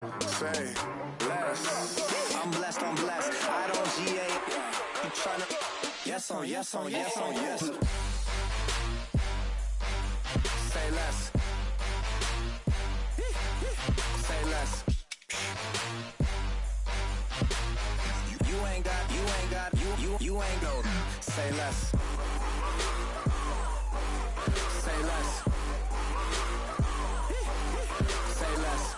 Say less. I'm blessed, I'm blessed. I don't GA. You tryna. Yes on, yes on, yes on, yes. Say less. Say less. You ain't gold. Say less. Say less. Say less.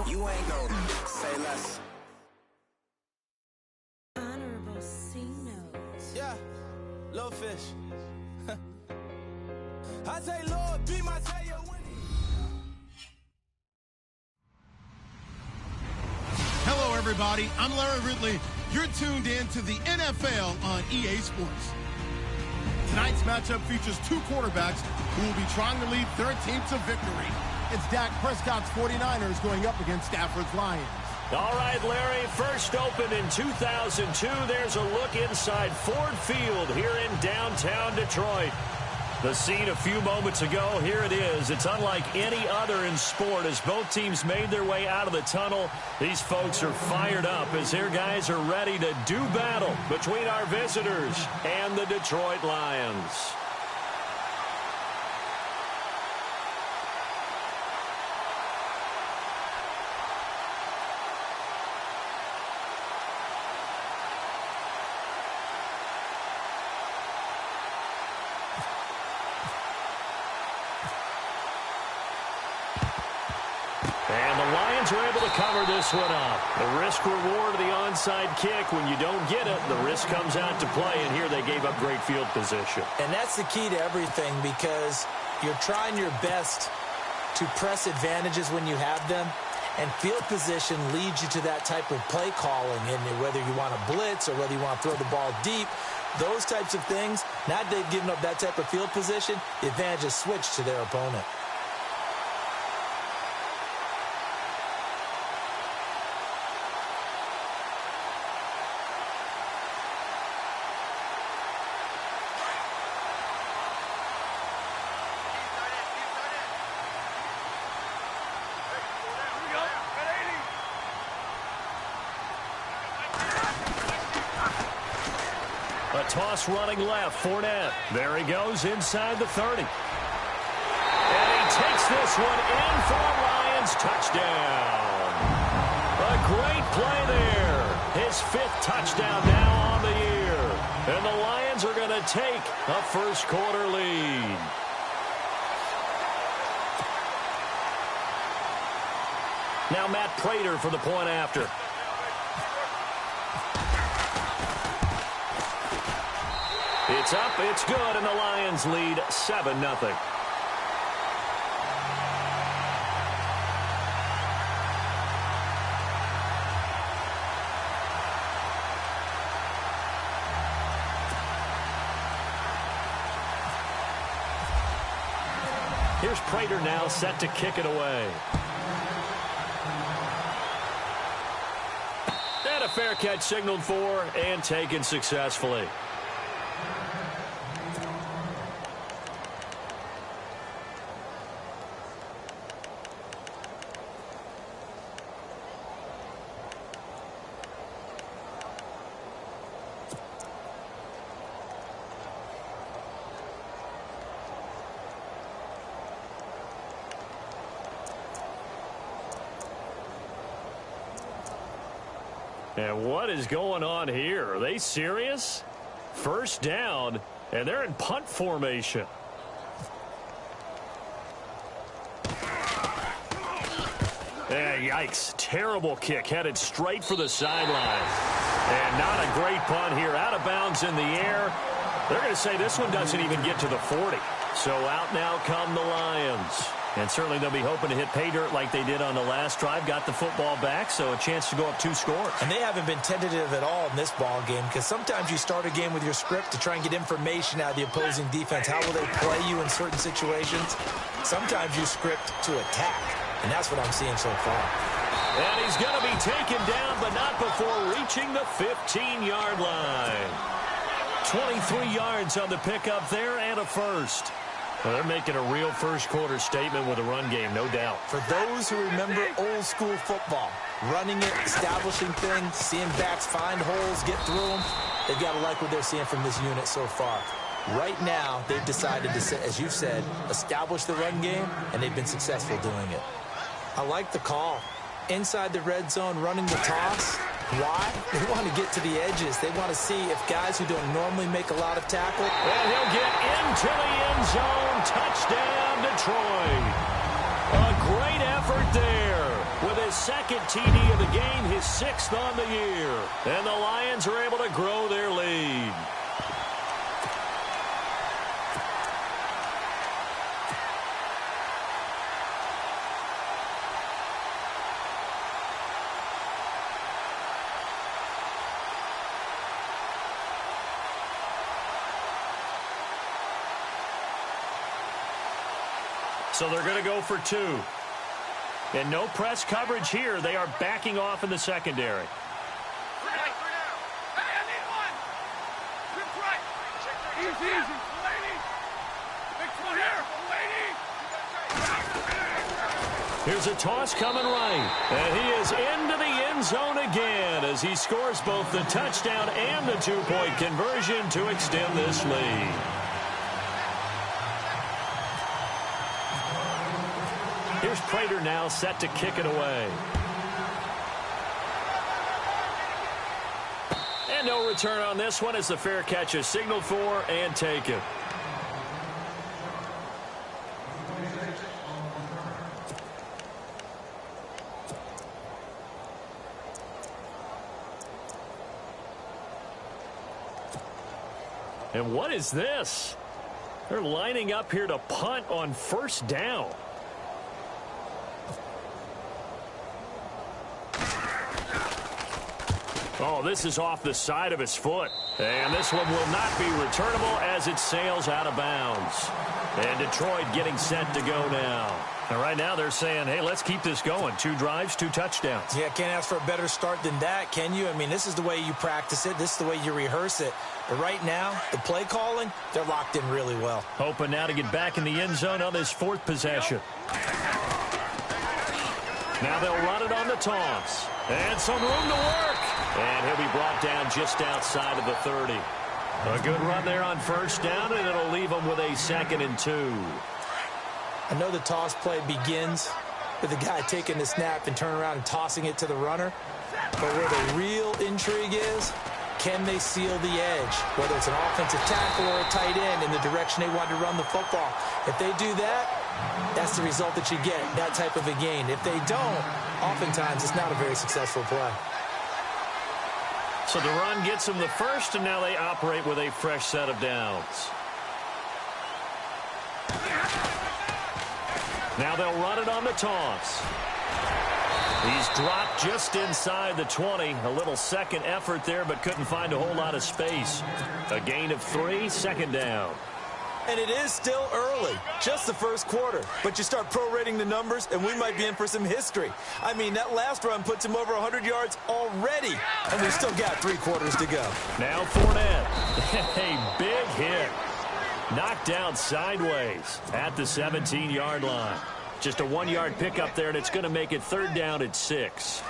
You ain't gold. Say less. Honorable C notes. Yeah, little fish. I say, Lord, be my savior. Hello, everybody. I'm Larry Ridley. You're tuned in to the NFL on EA Sports. Tonight's matchup features two quarterbacks who will be trying to lead their team to victory. It's Dak Prescott's 49ers going up against Stafford's Lions. All right, Larry, first opened in 2002. There's a look inside Ford Field here in downtown Detroit. The scene a few moments ago, here it is. It's unlike any other in sport as both teams made their way out of the tunnel. These folks are fired up as their guys are ready to do battle between our visitors and the Detroit Lions. And the Lions are able to cover this one up. The risk-reward of the onside kick, when you don't get it, the risk comes out to play, and here they gave up great field position. And that's the key to everything because you're trying your best to press advantages when you have them, and field position leads you to that type of play calling, and whether you want to blitz or whether you want to throw the ball deep, those types of things, now that they've given up that type of field position, the advantage is switched to their opponent. A toss running left, Fournette. There he goes inside the 30. And he takes this one in for a Lions touchdown. A great play there. His fifth touchdown now on the year. And the Lions are going to take a first-quarter lead. Now Matt Prater for the point after. It's up, it's good, and the Lions lead 7-0. Here's Prater now set to kick it away. And a fair catch signaled for and taken successfully. And what is going on here? Are they serious? First down, and they're in punt formation. Yikes. Terrible kick headed straight for the sideline. And not a great punt here. Out of bounds in the air. They're going to say this one doesn't even get to the 40. So out now come the Lions. And certainly they'll be hoping to hit pay dirt like they did on the last drive. Got the football back, so a chance to go up 2 scores. And they haven't been tentative at all in this ball game because sometimes you start a game with your script to try and get information out of the opposing defense. How will they play you in certain situations? Sometimes you script to attack, and that's what I'm seeing so far. And he's going to be taken down, but not before reaching the 15-yard line. 23 yards on the pickup there and a first. Well, they're making a real first-quarter statement with a run game, no doubt. For those who remember old-school football, running it, establishing things, seeing backs find holes, get through them, they've got to like what they're seeing from this unit so far. Right now, they've decided to, as you've said, establish the run game, and they've been successful doing it. I like the call. Inside the red zone, running the toss. Why? They want to get to the edges. They want to see if guys who don't normally make a lot of tackle. And he'll get into the end zone. Touchdown, Detroit. A great effort there. With his second TD of the game, his 6th on the year. And the Lions are able to grow their lead. So they're going to go for 2. And no press coverage here. They are backing off in the secondary. Here's a toss coming right. And he is into the end zone again as he scores both the touchdown and the 2-point conversion to extend this lead. Here's Prater now set to kick it away. And no return on this one as the fair catch is signaled for and taken. And what is this? They're lining up here to punt on first down. Oh, this is off the side of his foot. And this one will not be returnable as it sails out of bounds. And Detroit getting set to go now. And right now they're saying, hey, let's keep this going. 2 drives, 2 touchdowns. Yeah, can't ask for a better start than that, can you? I mean, this is the way you practice it. This is the way you rehearse it. But right now, the play calling, they're locked in really well. Hoping now to get back in the end zone on this 4th possession. Now they'll run it on the toss. And some room to work. And he'll be brought down just outside of the 30. A good run there on first down, and it'll leave him with a 2nd and 2. I know the toss play begins with the guy taking the snap and turning around and tossing it to the runner. But where the real intrigue is, can they seal the edge? Whether it's an offensive tackle or a tight end in the direction they want to run the football. If they do that, that's the result that you get, that type of a gain. If they don't, oftentimes it's not a very successful play. So the run gets them the first, and now they operate with a fresh set of downs. Now they'll run it on the toss. He's dropped just inside the 20. A little second effort there, but couldn't find a whole lot of space. A gain of 3, 2nd down. And it is still early, just the first quarter. But you start prorating the numbers, and we might be in for some history. I mean, that last run puts him over 100 yards already, and we've still got 3 quarters to go. Now Fournette. A big hit. Knocked down sideways at the 17-yard line. Just a 1-yard pickup there, and it's going to make it 3rd down at 6.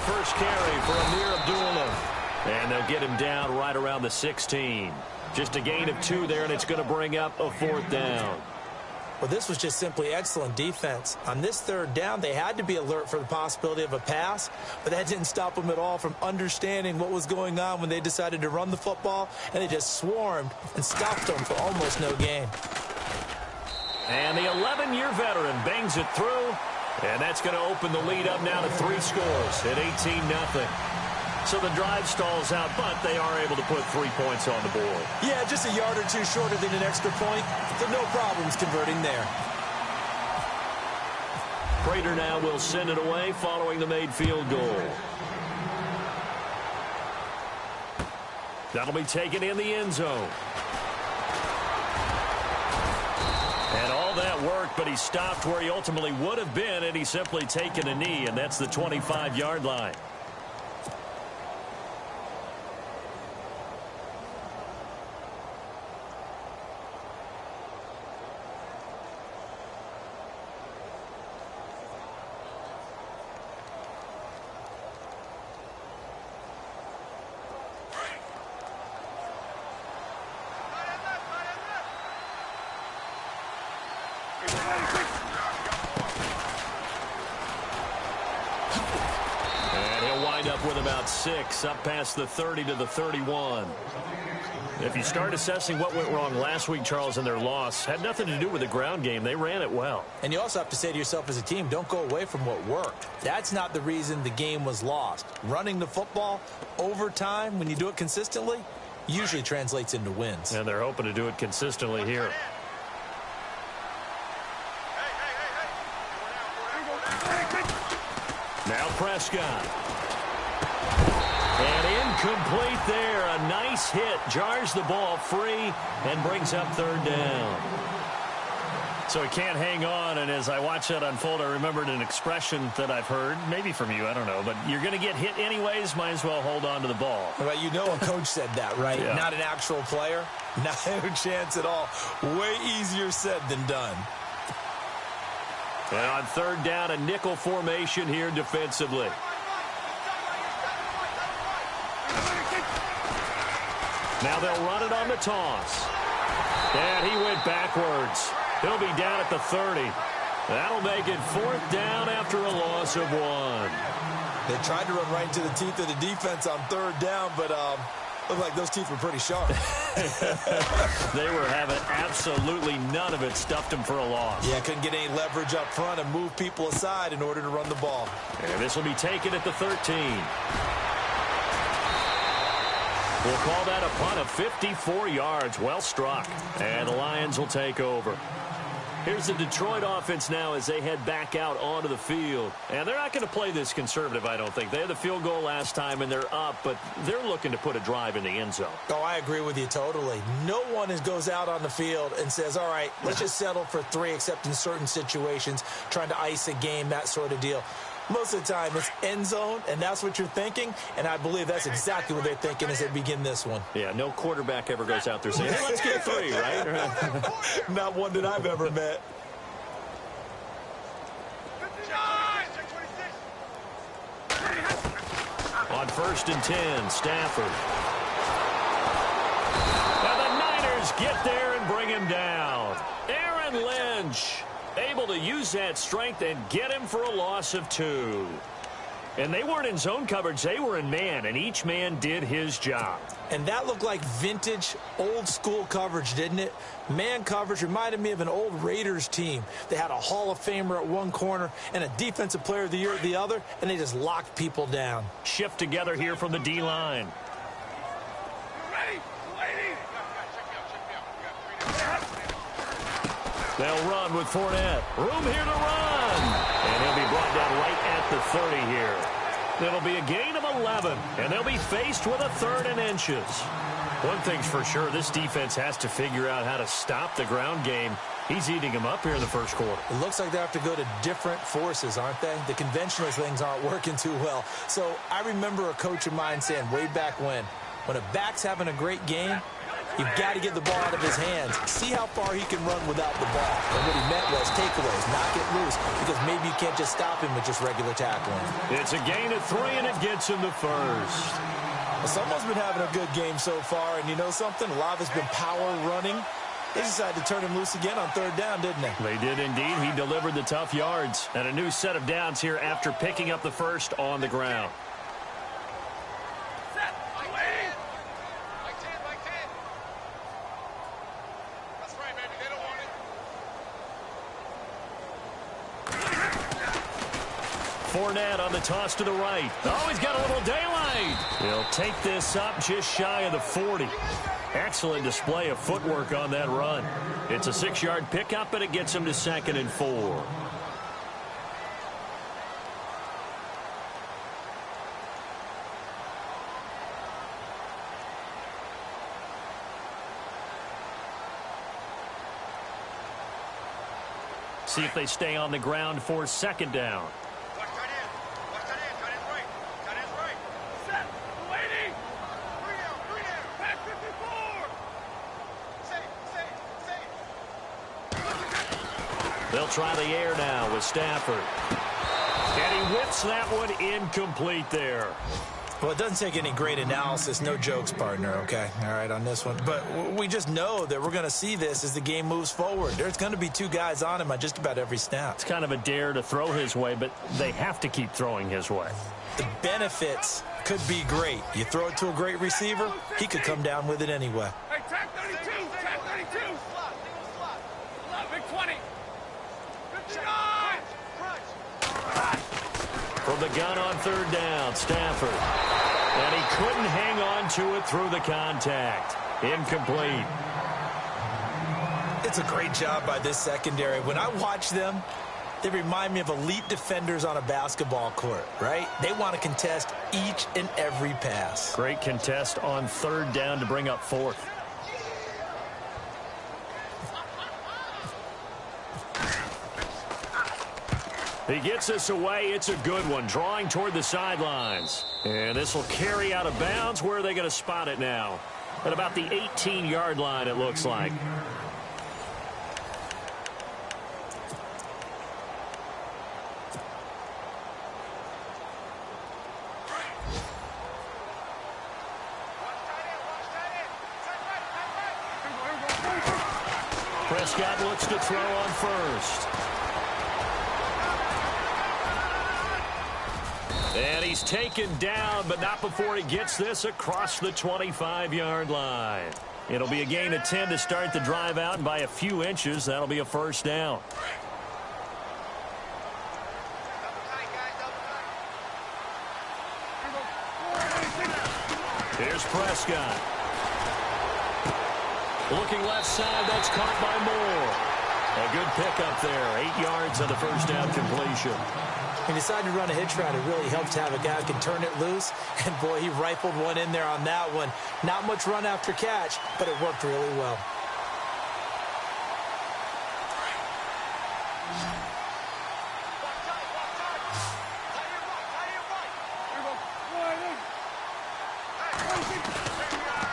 First carry for Amir Abdullah. And they'll get him down right around the 16. Just a gain of 2 there, and it's going to bring up a 4th down. Well, this was just simply excellent defense. On this 3rd down, they had to be alert for the possibility of a pass, but that didn't stop them at all from understanding what was going on when they decided to run the football, and they just swarmed and stopped them for almost no gain. And the 11-year veteran bangs it through. And that's going to open the lead up now to 3 scores at 18-0. So the drive stalls out, but they are able to put 3 points on the board. Yeah, just a yard or 2 shorter than an extra point, so no problems converting there. Prater now will send it away following the made field goal. That'll be taken in the end zone. And all that worked, but he stopped where he ultimately would have been, and he's simply taken a knee, and that's the 25-yard line. And he'll wind up with about 6, up past the 30 to the 31. If you start assessing what went wrong last week, Charles, in their loss, had nothing to do with the ground game. They ran it well. And you also have to say to yourself as a team, don't go away from what worked. That's not the reason the game was lost. Running the football over time, when you do it consistently, usually translates into wins. And they're hoping to do it consistently here. Now Prescott. And incomplete there. A nice hit. Jars the ball free and brings up 3rd down. So he can't hang on, and as I watch that unfold, I remembered an expression that I've heard, maybe from you, I don't know, but you're going to get hit anyways, might as well hold on to the ball. Well, you know a coach said that, right? Yeah. Not an actual player. Not a chance at all. Way easier said than done. And on 3rd down, a nickel formation here defensively. Now they'll run it on the toss. And he went backwards. He'll be down at the 30. That'll make it 4th down after a loss of 1. They tried to run right into the teeth of the defense on 3rd down, but looked like those teeth were pretty sharp. They were having absolutely none of it. Stuffed them for a loss. Yeah, couldn't get any leverage up front and move people aside in order to run the ball. And this will be taken at the 13. We'll call that a punt of 54 yards. Well struck. And the Lions will take over. Here's the Detroit offense now as they head back out onto the field. And they're not going to play this conservative, I don't think. They had the field goal last time, and they're up, but they're looking to put a drive in the end zone. Oh, I agree with you totally. No one goes out on the field and says, all right, let's just settle for 3, except in certain situations, trying to ice a game, that sort of deal. Most of the time, it's end zone, and that's what you're thinking, and I believe that's exactly what they're thinking as they begin this one. Yeah, no quarterback ever goes out there saying, hey, let's get 3, right? Not one that I've ever met. On 1st and 10, Stafford. Now the Niners get there and bring him down. Aaron Lynch able to use that strength and get him for a loss of 2. And they weren't in zone coverage. They were in man, and each man did his job. And that looked like vintage, old-school coverage, didn't it? Man coverage reminded me of an old Raiders team. They had a Hall of Famer at one corner and a Defensive Player of the Year at the other, and they just locked people down. Shift together here from the D-line. They'll run with Fournette. Room here to run. And he'll be brought down right at the 30 here. It'll be a gain of 11, and they'll be faced with a 3rd and inches. One thing's for sure, this defense has to figure out how to stop the ground game. He's eating them up here in the first quarter. It looks like they have to go to different forces, aren't they? The conventional things aren't working too well. So I remember a coach of mine saying way back when a back's having a great game, you've got to get the ball out of his hands. See how far he can run without the ball. And what he meant was takeaways, knock it loose, because maybe you can't just stop him with just regular tackling. It's a gain of 3, and it gets him the 1st. Well, someone's been having a good game so far, and you know something? A lot of it's been power running. They decided to turn him loose again on 3rd down, didn't they? They did indeed. He delivered the tough yards. And a new set of downs here after picking up the 1st on the ground. Fournette on the toss to the right. Oh, he's got a little daylight. He'll take this up just shy of the 40. Excellent display of footwork on that run. It's a 6-yard pickup, and it gets him to 2nd and 4. See if they stay on the ground for 2nd down. They'll try the air now with Stafford. And he whips that one incomplete there. Well, it doesn't take any great analysis. No jokes, partner, okay? All right, on this one. But we just know that we're going to see this as the game moves forward. There's going to be two guys on him on just about every snap. It's kind of a dare to throw his way, but they have to keep throwing his way. The benefits could be great. You throw it to a great receiver, he could come down with it anyway. Hey, tag 32, tag 32. Big 20. Good shot. From the gun on third down, Stafford. And he couldn't hang on to it through the contact. Incomplete. It's a great job by this secondary. When I watch them, they remind me of elite defenders on a basketball court, right? They want to contest each and every pass. Great contest on third down to bring up fourth. He gets this away. It's a good one. Drawing toward the sidelines. And this will carry out of bounds. Where are they going to spot it now? At about the 18-yard line, it looks like. Prescott looks to throw on first. And he's taken down, but not before he gets this across the 25-yard line. It'll be a gain of 10 to start the drive out, and by a few inches, that'll be a first down. Here's Prescott. Looking left side, that's caught by Moore. A good pickup there, 8 yards on the first down completion. He decided to run a hitch route. It really helps to have a guy who can turn it loose. And, boy, he rifled one in there on that one. Not much run after catch, but it worked really well.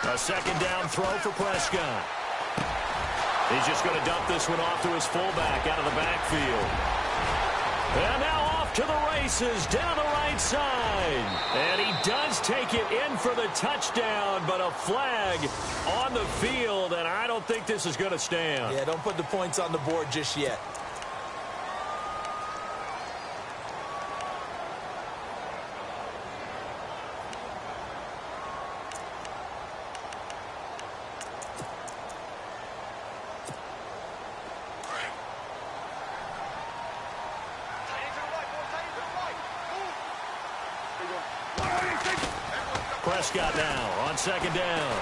A second down throw for Prescott. He's just going to dump this one off to his fullback out of the backfield. And now off to the races down the right side. And he does take it in for the touchdown, but a flag on the field, and I don't think this is going to stand. Yeah, don't put the points on the board just yet. Prescott now on second down.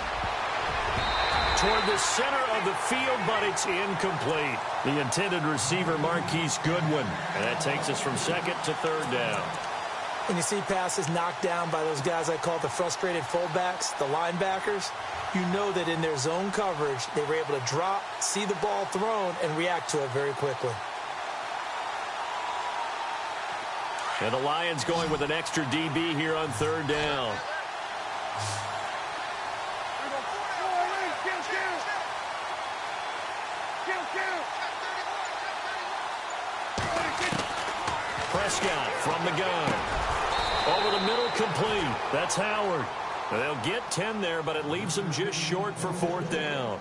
Toward the center of the field, but it's incomplete. The intended receiver, Marquise Goodwin. And that takes us from second to third down. When you see passes knocked down by those guys I call the frustrated fullbacks, the linebackers, you know that in their zone coverage, they were able to drop, see the ball thrown, and react to it very quickly. And the Lions going with an extra DB here on third down. Prescott from the gun. Over the middle, complete. That's Howard. They'll get 10 there, but it leaves them just short for fourth down.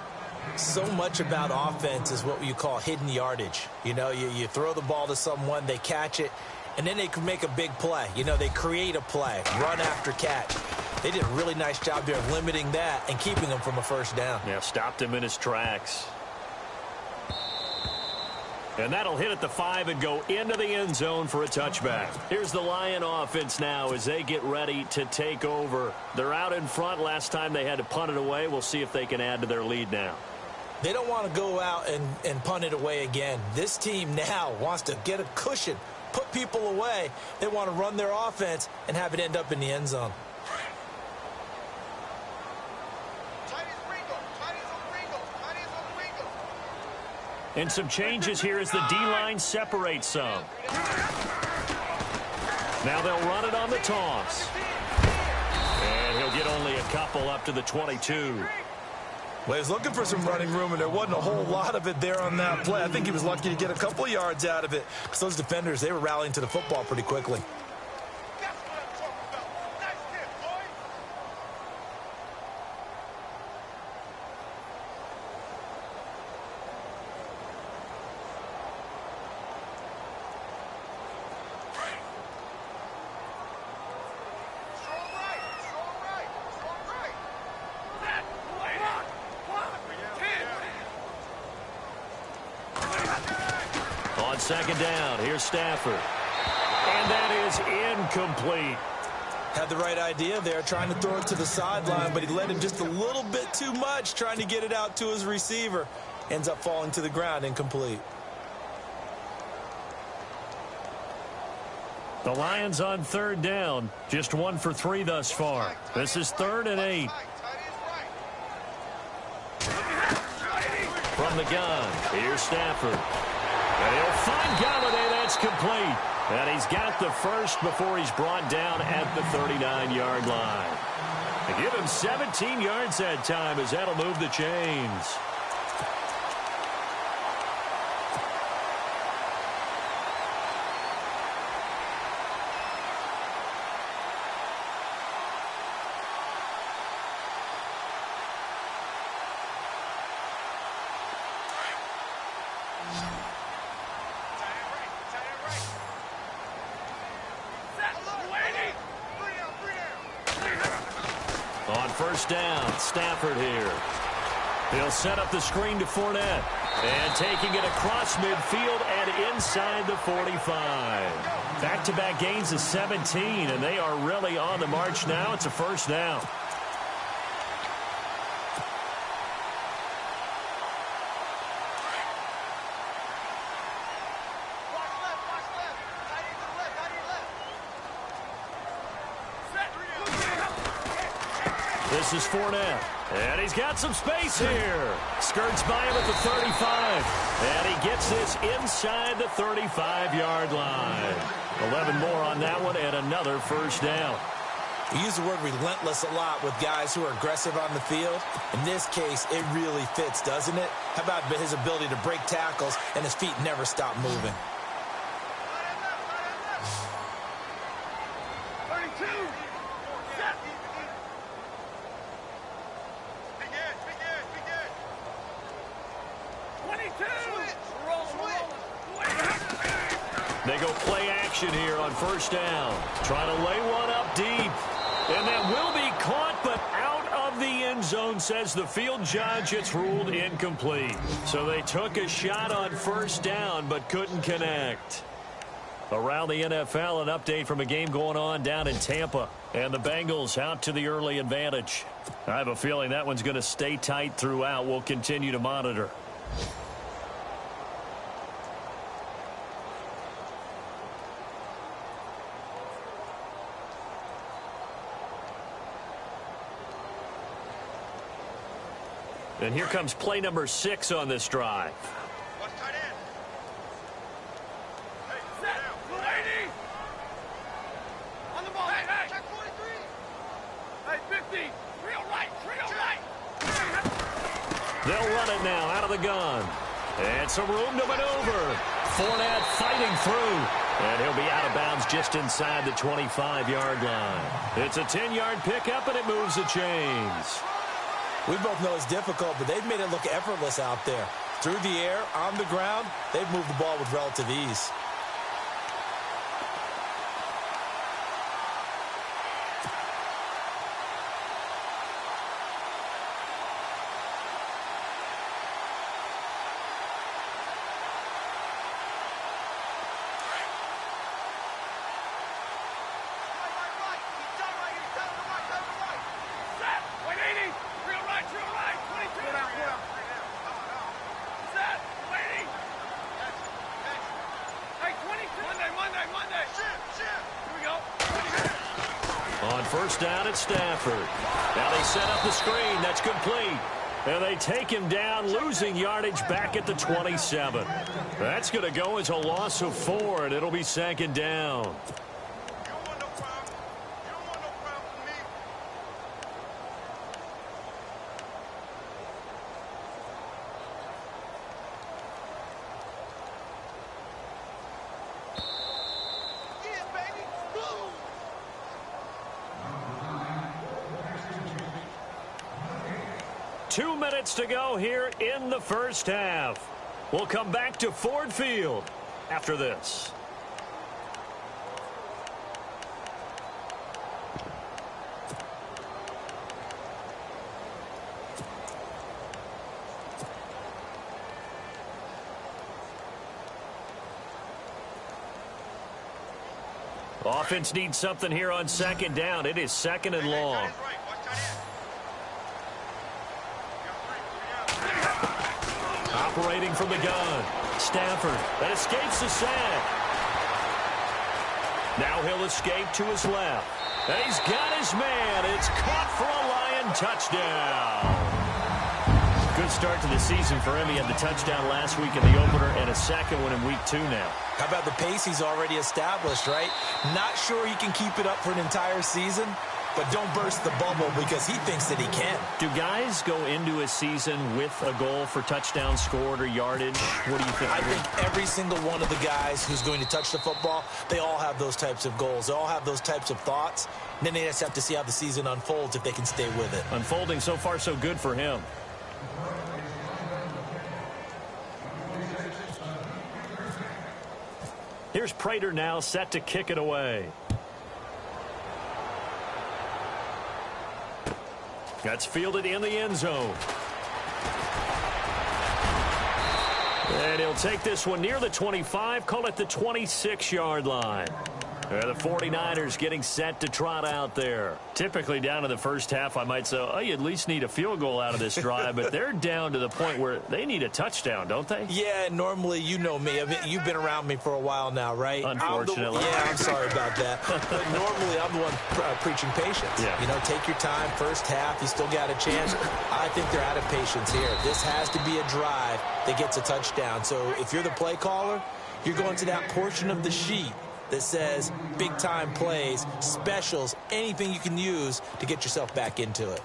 So much about offense is what you call hidden yardage. You know, you throw the ball to someone, they catch it, and then they can make a big play. You know, they create a play, run after catch. They did a really nice job there of limiting that and keeping him from a first down. Yeah, stopped him in his tracks. And that'll hit at the 5 and go into the end zone for a touchback. Here's the Lion offense now as they get ready to take over. They're out in front. Last time they had to punt it away. We'll see if they can add to their lead now. They don't want to go out and punt it away again. This team now wants to get a cushion, put people away. They want to run their offense and have it end up in the end zone. And some changes here as the D-line separates some. Now they'll run it on the toss. And he'll get only a couple up to the 22. Well, he was looking for some running room, and there wasn't a whole lot of it there on that play. I think he was lucky to get a couple yards out of it. Because those defenders, they were rallying to the football pretty quickly. second down. Here's Stafford. And that is incomplete. Had the right idea there, trying to throw it to the sideline, but he led him just a little bit too much, trying to get it out to his receiver. Ends up falling to the ground, incomplete. The Lions on third down, just 1 for 3 thus far. This is 3rd and 8. From the gun, here's Stafford. And he'll find Galladay. That's complete. And he's got the first before he's brought down at the 39-yard line. They give him 17 yards that time as that'll move the chains. On first down, Stafford here. He'll set up the screen to Fournette. And taking it across midfield and inside the 45. Back-to-back gains of 17, and they are really on the march now. It's a first down. This is Fournette, and he's got some space here. Skirts by him at the 35, and he gets this inside the 35-yard line. 11 more on that one, and another first down. We use the word relentless a lot with guys who are aggressive on the field. In this case, it really fits, doesn't it? How about his ability to break tackles, and his feet never stop moving? 32. Set. They go play action here on first down. Trying to lay one up deep. And that will be caught, but out of the end zone, says the field judge. It's ruled incomplete. So they took a shot on first down, but couldn't connect. Around the NFL, an update from a game going on down in Tampa. And the Bengals out to the early advantage. I have a feeling that one's going to stay tight throughout. We'll continue to monitor. And here comes play number 6 on this drive. Watch tight end. Hey, set. 80. On the ball. Hey, hey. Check 43. Hey, 50. Real right. Real right. They'll run it now out of the gun. And some room to maneuver. Fournette fighting through. And he'll be out of bounds just inside the 25-yard line. It's a 10-yard pickup, and it moves the chains. We both know it's difficult, but they've made it look effortless out there. Through the air, on the ground, they've moved the ball with relative ease. On first down, it's Stafford. Now they set up the screen. That's complete. And they take him down, losing yardage back at the 27. That's going to go as a loss of 4, and it'll be second down. Two minutes to go here in the first half. We'll come back to Ford Field after this. Offense needs something here on second down. It is second and long. Operating from the gun. Stafford that escapes the sack. Now he'll escape to his left. And he's got his man. It's caught for a Lion touchdown. Good start to the season for him. He had the touchdown last week in the opener and a second one in week 2 now. How about the pace he's already established, right? Not sure he can keep it up for an entire season, but don't burst the bubble because he thinks that he can. Do guys go into a season with a goal for touchdown scored or yardage? What do you think? I think every single one of the guys who's going to touch the football, they all have those types of goals. They all have those types of thoughts. And then they just have to see how the season unfolds if they can stay with it. Unfolding so far so good for him. Here's Prater now set to kick it away. That's fielded in the end zone. And he'll take this one near the 25, call it the 26-yard line. The 49ers getting set to trot out there. Typically down in the first half, I might say, oh, you at least need a field goal out of this drive, but they're down to the point where they need a touchdown, don't they? Yeah, normally, you know me. I mean, you've been around me for a while now, right? Unfortunately. I'm sorry about that. But normally, I'm the one preaching patience. Yeah. You know, take your time. First half, you still got a chance. I think they're out of patience here. This has to be a drive that gets a touchdown. So if you're the play caller, you're going to that portion of the sheet that says big-time plays, specials, anything you can use to get yourself back into it.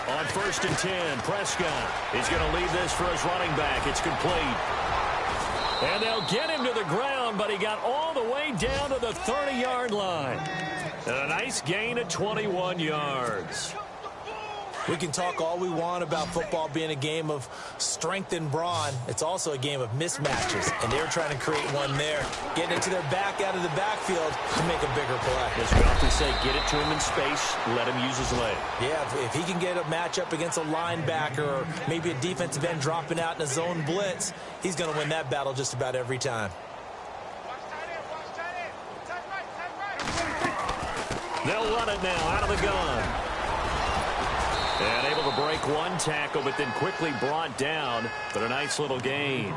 On 1st and 10, Prescott. He's going to lead this for his running back. It's complete. And they'll get him to the ground, but he got all the way down to the 30-yard line. And a nice gain of 21 yards. We can talk all we want about football being a game of strength and brawn. It's also a game of mismatches, and they're trying to create one there. Getting it to their back out of the backfield to make a bigger play. As we often say, get it to him in space, let him use his leg. Yeah, if he can get a matchup against a linebacker or maybe a defensive end dropping out in a zone blitz, he's going to win that battle just about every time. They'll run it now out of the gun. And able to break one tackle, but then quickly brought down. But a nice little gain.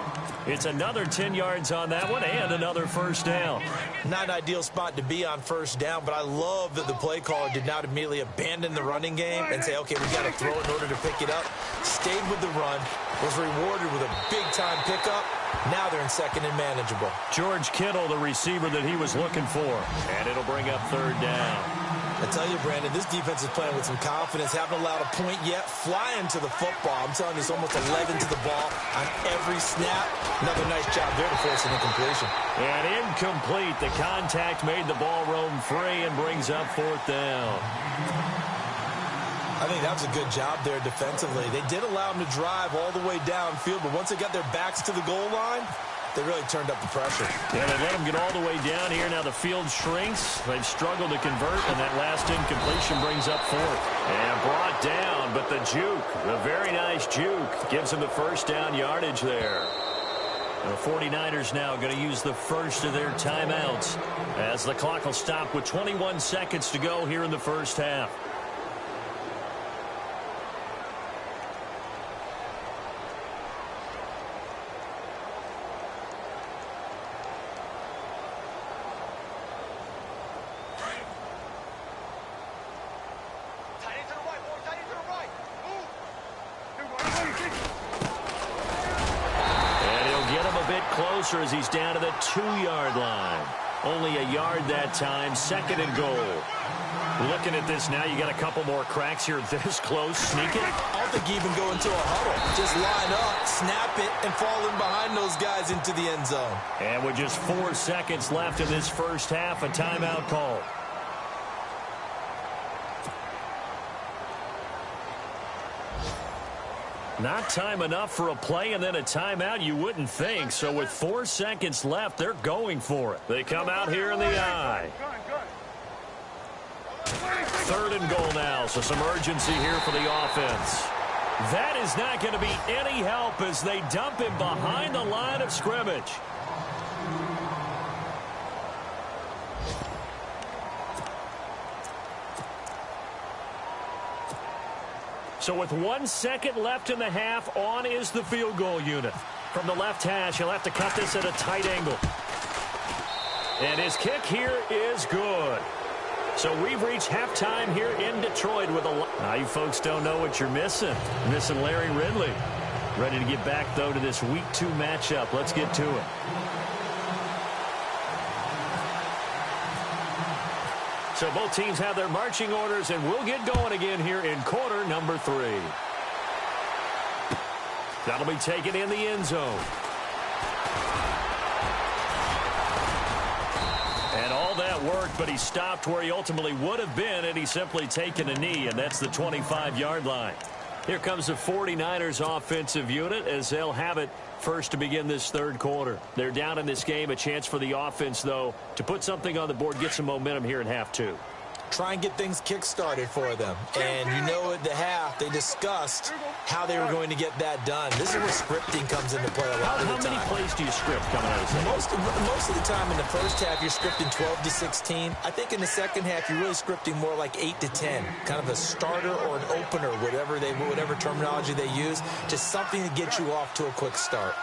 It's another 10 yards on that one and another first down. Not an ideal spot to be on first down, but I love that the play caller did not immediately abandon the running game and say, okay, we've got to throw it in order to pick it up. Stayed with the run, was rewarded with a big-time pickup. Now they're in second and manageable. George Kittle, the receiver that he was looking for. And it'll bring up third down. I tell you, Brandon, this defense is playing with some confidence. Haven't allowed a point yet. Flying to the football. I'm telling you, it's almost 11 to the ball on every snap. Another nice job there to force an incompletion. And incomplete. The contact made the ball roam free and brings up fourth down. I think that was a good job there defensively. They did allow them to drive all the way downfield, but once they got their backs to the goal line, they really turned up the pressure. Yeah, they let them get all the way down here. Now the field shrinks. They've struggled to convert, and that last incompletion brings up fourth. And brought down, but the juke, the very nice juke, gives them the first down yardage there. The 49ers now going to use the first of their timeouts as the clock will stop with 21 seconds to go here in the first half. As he's down to the 2-yard line. Only a yard that time. Second and goal. Looking at this now, you got a couple more cracks here this close. Sneak it. I don't think you even go into a huddle. Just line up, snap it, and fall in behind those guys into the end zone. And with just 4 seconds left in this first half, a timeout call. Not time enough for a play and then a timeout, you wouldn't think. So with 4 seconds left, they're going for it. They come out here in the eye. 3rd and goal now, so some urgency here for the offense. That is not going to be any help as they dump him behind the line of scrimmage. So with 1 second left in the half, on is the field goal unit. From the left hash, he'll have to cut this at a tight angle. And his kick here is good. So we've reached halftime here in Detroit with a... Now you folks don't know what you're missing. Missing Larry Ridley. Ready to get back, though, to this Week 2 matchup. Let's get to it. So both teams have their marching orders, and we'll get going again here in quarter number 3. That'll be taken in the end zone. And all that worked, but he stopped where he ultimately would have been had he simply taken a knee, and that's the 25-yard line. Here comes the 49ers offensive unit as they'll have it first to begin this 3rd quarter. They're down in this game. A chance for the offense, though, to put something on the board, get some momentum here in half 2. Try and get things kick-started for them. And you know at the half, they discussed how they were going to get that done. This is where scripting comes into play a lot of the time. How many plays do you script coming out of this? Most of the time in the first half, you're scripting 12 to 16. I think in the second half, you're really scripting more like 8 to 10. Kind of a starter or an opener, whatever terminology they use. Just something to get you off to a quick start.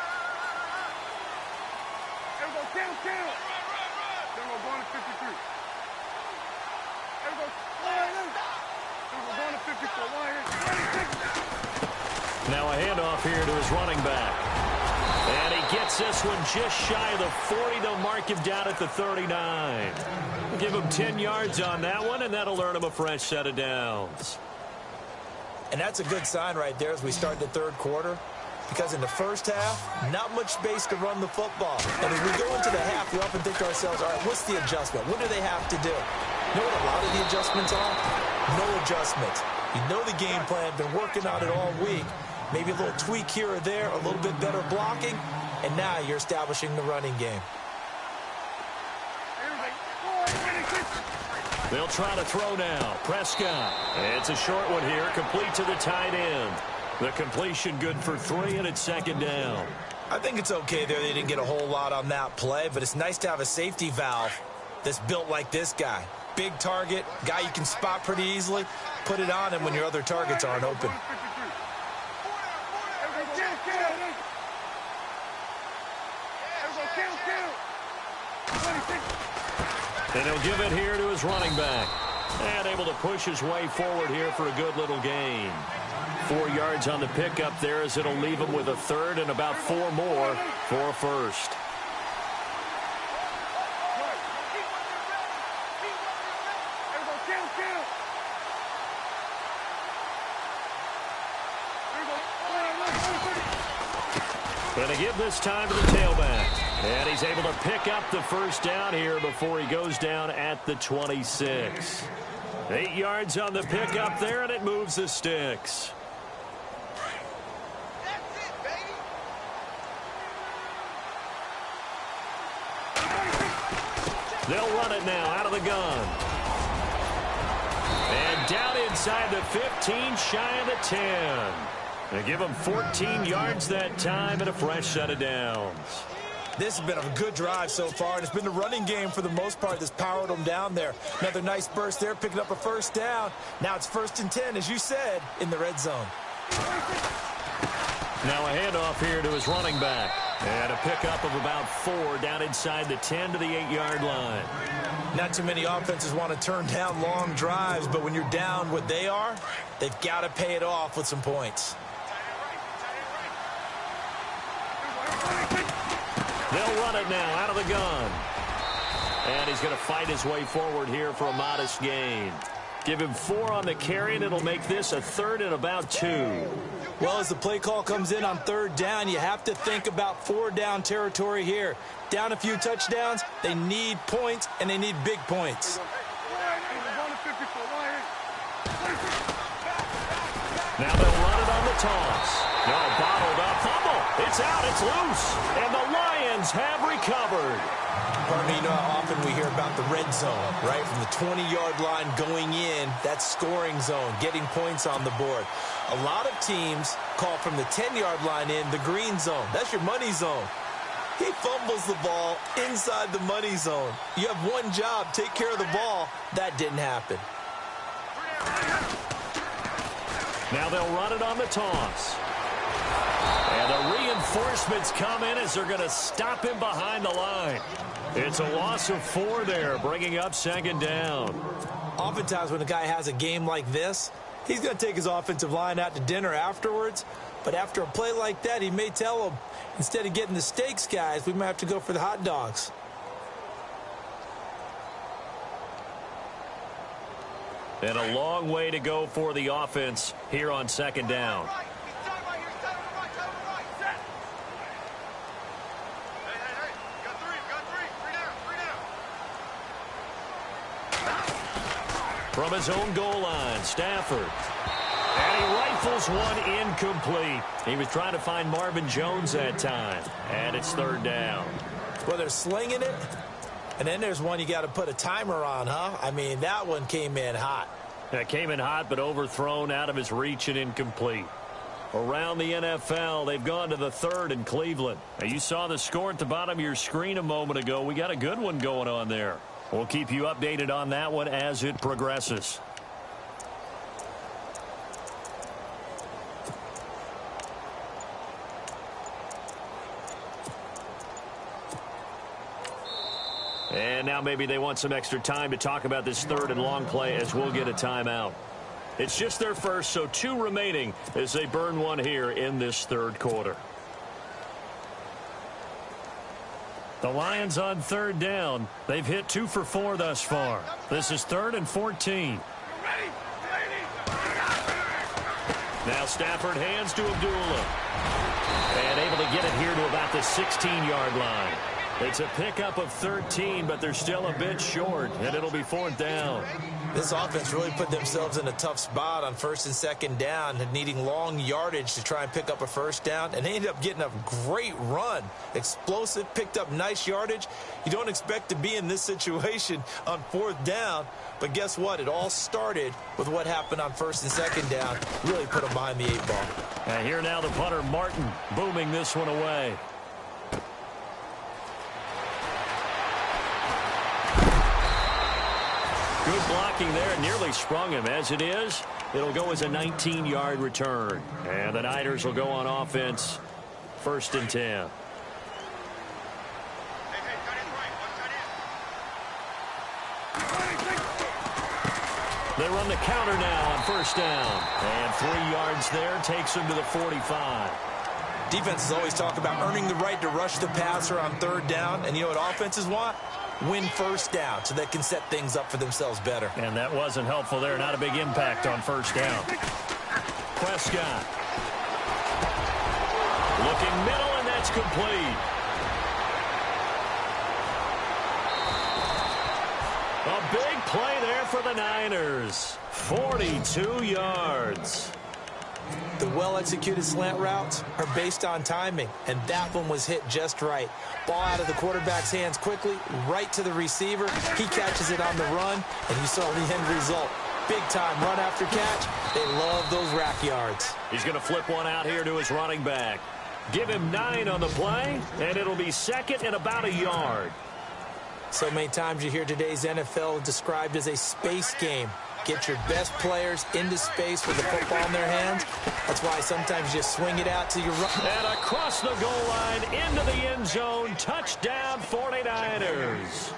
Now a handoff here to his running back. And he gets this one just shy of the 40. They'll mark him down at the 39. Give him 10 yards on that one, and that'll earn him a fresh set of downs. And that's a good sign right there as we start the 3rd quarter. Because in the first half, not much space to run the football. And as we go into the half, we often think to ourselves, all right, what's the adjustment? What do they have to do? You know what a lot of the adjustments are? No adjustment. You know the game plan, been working on it all week. Maybe a little tweak here or there, a little bit better blocking, and now you're establishing the running game. They'll try to throw now. Prescott. It's a short one here, complete to the tight end. The completion good for 3, and it's 2nd down. I think it's okay there. They didn't get a whole lot on that play, but it's nice to have a safety valve that's built like this guy. Big target, guy you can spot pretty easily. Put it on him when your other targets aren't open. And he'll give it here to his running back. And able to push his way forward here for a good little gain. 4 yards on the pickup there as it'll leave him with a 3rd and about 4 more for a first. Going to give this time to the tailback. And he's able to pick up the first down here before he goes down at the 26. 8 yards on the pickup there, and it moves the sticks. They'll run it now out of the gun. And down inside the 15, shy of the 10. They give him 14 yards that time and a fresh set of downs. This has been a good drive so far, and it's been the running game for the most part that's powered them down there. Another nice burst there, picking up a first down. Now it's 1st and 10, as you said, in the red zone. Now a handoff here to his running back. And a pickup of about 4 down inside the 10 to the 8-yard line. Not too many offenses want to turn down long drives, but when you're down what they are, they've got to pay it off with some points. They'll run it now out of the gun. And he's going to fight his way forward here for a modest gain. Give him 4 on the carry, and it'll make this a 3rd and about 2. Well, as the play call comes in on 3rd down, you have to think about 4-down territory here. Down a few touchdowns, they need points, and they need big points. Now they'll run it on the toss. No, bottled up. Fumble. It's out. It's loose. And the Lions have recovered. Partner, you know how often we hear about the red zone, right? From the 20-yard line going in, that's scoring zone, getting points on the board. A lot of teams call from the 10-yard line in the green zone. That's your money zone. He fumbles the ball inside the money zone. You have one job, take care of the ball. That didn't happen. Now they'll run it on the toss. And the reinforcements come in as they're going to stop him behind the line. It's a loss of 4 there, bringing up second down. Oftentimes when a guy has a game like this, he's going to take his offensive line out to dinner afterwards. But after a play like that, he may tell them, instead of getting the steaks, guys, we might have to go for the hot dogs. And a long way to go for the offense here on second down. From his own goal line, Stafford. And he rifles one incomplete. He was trying to find Marvin Jones that time. And it's third down. Well, they're slinging it. And then there's one you got to put a timer on, huh? I mean, that one came in hot. That came in hot, but overthrown out of his reach and incomplete. Around the NFL, they've gone to the third in Cleveland. Now, you saw the score at the bottom of your screen a moment ago. We got a good one going on there. We'll keep you updated on that one as it progresses. And now maybe they want some extra time to talk about this third and long play as we'll get a timeout. It's just their first, so 2 remaining as they burn one here in this third quarter. The Lions on third down. They've hit 2 for 4 thus far. This is 3rd and 14. Now Stafford hands to Abdullah. And able to get it here to about the 16-yard line. It's a pickup of 13, but they're still a bit short, and it'll be 4th down. This offense really put themselves in a tough spot on 1st and 2nd down, needing long yardage to try and pick up a first down, and they ended up getting a great run. Explosive, picked up nice yardage. You don't expect to be in this situation on 4th down, but guess what? It all started with what happened on 1st and 2nd down. Really put them behind the 8 ball. And here now the punter, Martin, booming this one away. Good blocking there, nearly sprung him. As it is, it'll go as a 19-yard return. And the Niners will go on offense, 1st and 10. They run the counter now on 1st down. And 3 yards there takes them to the 45. Defenses always talk about earning the right to rush the passer on 3rd down. And you know what offenses want? Win 1st down so they can set things up for themselves better. And that wasn't helpful there. Not a big impact on 1st down. Prescott. Looking middle, and that's complete. A big play there for the Niners. 42 yards. The well-executed slant routes are based on timing, and that one was hit just right. Ball out of the quarterback's hands quickly, right to the receiver. He catches it on the run, and you saw the end result. Big-time run after catch. They love those rack yards. He's going to flip one out here to his running back. Give him 9 on the play, and it'll be 2nd and about a yard. So many times you hear today's NFL described as a space game. Get your best players into space with the football in their hands. That's why sometimes you swing it out to your run. And across the goal line, into the end zone, touchdown 49ers.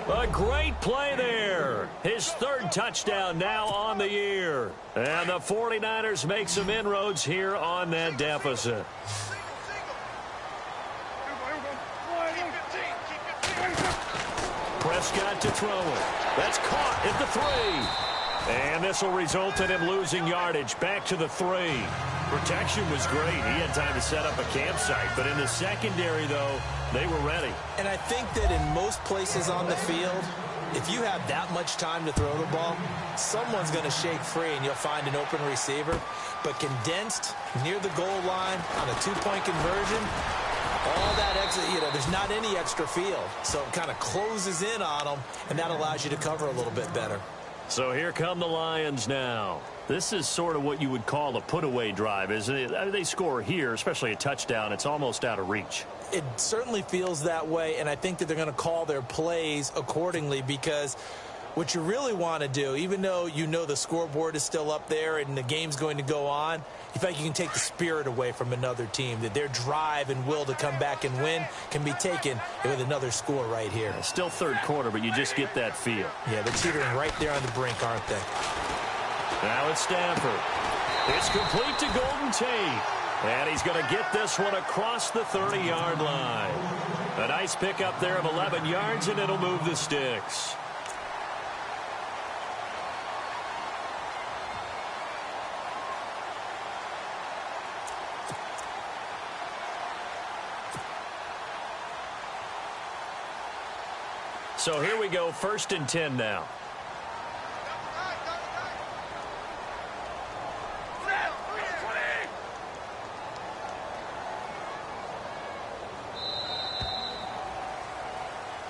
A great play there. His 3rd touchdown now on the year. And the 49ers make some inroads here on that deficit. Prescott to throw it. That's caught at the 3. And this will result in him losing yardage back to the 3. Protection was great. He had time to set up a campsite. But in the secondary, though, they were ready. And I think that in most places on the field, if you have that much time to throw the ball, someone's going to shake free and you'll find an open receiver. But condensed near the goal line on a 2-point conversion, All that extra, there's not any extra field. So it kind of closes in on them, and that allows you to cover a little bit better. So here come the Lions now. This is sort of what you would call a put-away drive, isn't it? I mean, they score here, especially a touchdown. It's almost out of reach. It certainly feels that way, and I think that they're going to call their plays accordingly, because what you really want to do, even though you know the scoreboard is still up there and the game's going to go on, you feel like you can take the spirit away from another team, that their drive and will to come back and win can be taken with another score right here. Still third quarter, but you just get that feel. Yeah, they're teetering right there on the brink, aren't they? Now it's Stanford. It's complete to Golden Tate. And he's going to get this one across the 30-yard line. A nice pickup there of 11 yards, and it'll move the sticks. So here we go, 1st and 10 now.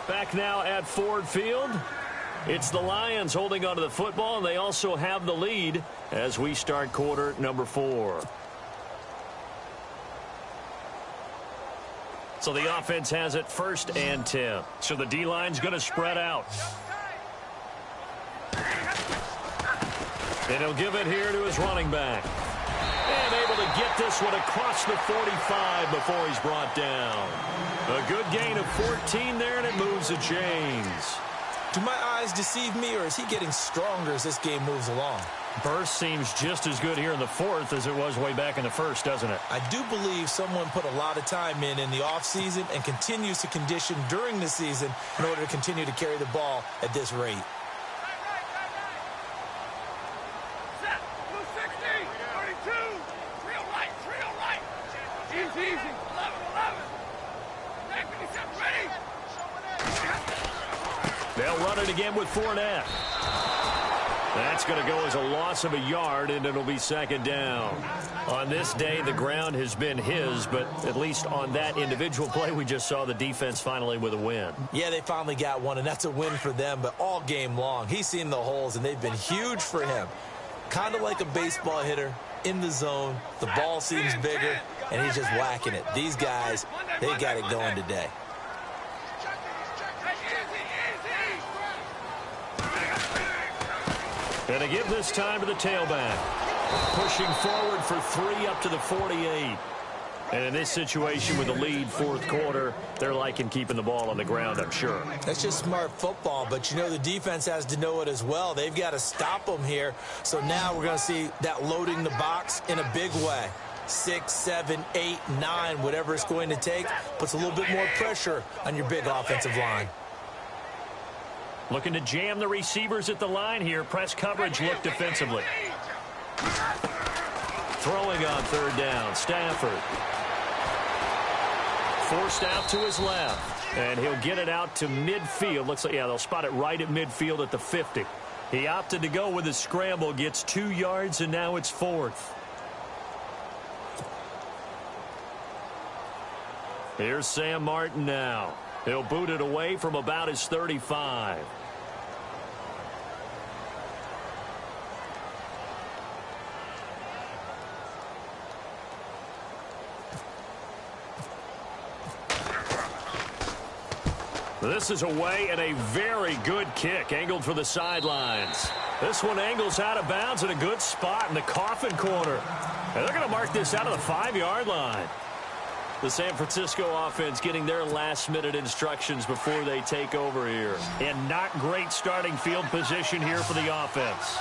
Back now at Ford Field. It's the Lions holding onto the football, and they also have the lead as we start quarter number 4. So the offense has it 1st and 10. So the D-line's going to spread out. And he'll give it here to his running back. And able to get this one across the 45 before he's brought down. A good gain of 14 there, and it moves the chains. Do my eyes deceive me, or is he getting stronger as this game moves along? Burst seems just as good here in the 4th as it was way back in the 1st, doesn't it? I do believe someone put a lot of time in the offseason and continues to condition during the season in order to continue to carry the ball at this rate. Set. 260. 32. Real right. Easy. 11. Back 57. Ready. They'll run it again with Fournette. That's going to go as a loss of a yard, and it'll be 2nd down. On this day, the ground has been his, but at least on that individual play, we just saw the defense finally with a win. Yeah, they finally got one, and that's a win for them, but all game long, he's seen the holes, and they've been huge for him. Kind of like a baseball hitter in the zone. The ball seems bigger, and he's just whacking it. These guys, they got it going today. And to give this time to the tailback. Pushing forward for 3 up to the 48. And in this situation with the lead 4th quarter, they're liking keeping the ball on the ground, I'm sure. That's just smart football, but the defense has to know it as well. They've got to stop them here. So now we're going to see that loading the box in a big way. 6, 7, 8, 9, whatever it's going to take, puts a little bit more pressure on your big offensive line. Looking to jam the receivers at the line here. Press coverage look defensively. Throwing on 3rd down, Stafford. Forced out to his left. And he'll get it out to midfield. Looks like, they'll spot it right at midfield at the 50. He opted to go with a scramble, gets 2 yards, and now it's 4th. Here's Sam Martin now. He'll boot it away from about his 35. This is away, and a very good kick angled for the sidelines. This one angles out of bounds in a good spot in the coffin corner. And they're going to mark this out of the 5-yard line. The San Francisco offense getting their last-minute instructions before they take over here. And not great starting field position here for the offense.